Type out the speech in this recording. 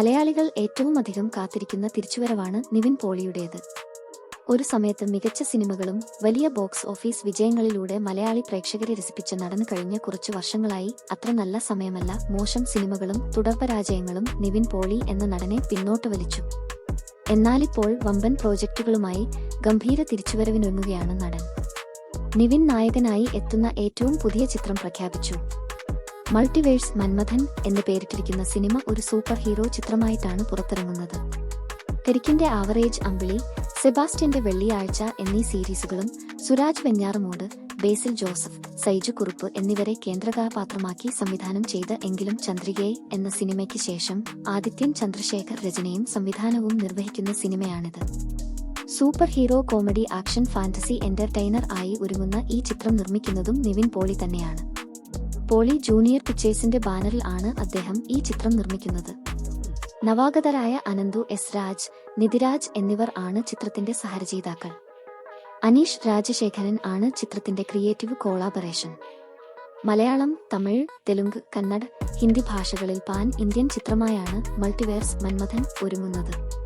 മലയാളികൾ ഏറ്റവുമധികം കാത്തിരിക്കുന്ന തിരിച്ചുവരവാണ് നിവിൻ പോളിയുടേത്. ഒരു സമയത്ത് മികച്ച സിനിമകളും വലിയ ബോക്സ് ഓഫീസ് വിജയങ്ങളിലൂടെ മലയാളി പ്രേക്ഷകരെ രസിപ്പിച്ച നടന് കഴിഞ്ഞ കുറച്ചു വർഷങ്ങളായി അത്ര നല്ല സമയമല്ല. മോശം സിനിമകളും തുടർപരാജയങ്ങളും നിവിൻ പോളി എന്ന നടനെ പിന്നോട്ട് വലിച്ചു. എന്നാലിപ്പോൾ വമ്പൻ പ്രോജക്റ്റുകളുമായി ഗംഭീര തിരിച്ചുവരവിനൊരുങ്ങുകയാണ് നടൻ. നിവിൻ നായകനായി എത്തുന്ന ഏറ്റവും പുതിയ ചിത്രം പ്രഖ്യാപിച്ചു. മൾട്ടിവേഴ്സ് മന്മഥൻ എന്ന് പേരിട്ടിരിക്കുന്ന സിനിമ ഒരു സൂപ്പർ ഹീറോ ചിത്രമായിട്ടാണ് പുറത്തിറങ്ങുന്നത്. കരിക്കിന്റെ ആവറേജ് അമ്പിളി, സെബാസ്റ്റ്യന്റെ വെള്ളിയാഴ്ച എന്നീ സീരീസുകളും സുരാജ് വെഞ്ഞാറമൂട്, ബേസിൽ ജോസഫ്, സൈജു കുറുപ്പ് എന്നിവരെ കേന്ദ്രകഥാപാത്രമാക്കി സംവിധാനം ചെയ്ത എങ്കിലും ചന്ദ്രികയെ എന്ന സിനിമയ്ക്ക് ശേഷം ആദിത്യൻ ചന്ദ്രശേഖർ രചനയും സംവിധാനവും നിർവഹിക്കുന്ന സിനിമയാണിത്. Super hero comedy action fantasy entertainer ആയി ഒരുങ്ങുന്ന ഈ ചിത്രം നിർമ്മിക്കുന്നതും നിവിൻ പോളി തന്നെയാണ്. പോളി ജൂനിയർ പിക്ചേഴ്സിന്റെ ബാനറിൽ ആണ് അദ്ദേഹം ഈ ചിത്രം നിർമ്മിക്കുന്നത്. നവാഗതരായ അനന്തു എസ് രാജ്, നിതിരാജ് എന്നിവർ ആണ് ചിത്രത്തിന്റെ സഹരചയിതാക്കൾ. അനീഷ് രാജശേഖരൻ ആണ് ചിത്രത്തിന്റെ ക്രിയേറ്റീവ് കോളാബറേഷൻ. മലയാളം, തമിഴ്, തെലുങ്ക്, കന്നഡ, ഹിന്ദി ഭാഷകളിൽ പാൻ ഇന്ത്യൻ ചിത്രമായാണ് മൾട്ടിവേഴ്സ് മന്മഥൻ ഒരുങ്ങുന്നത്.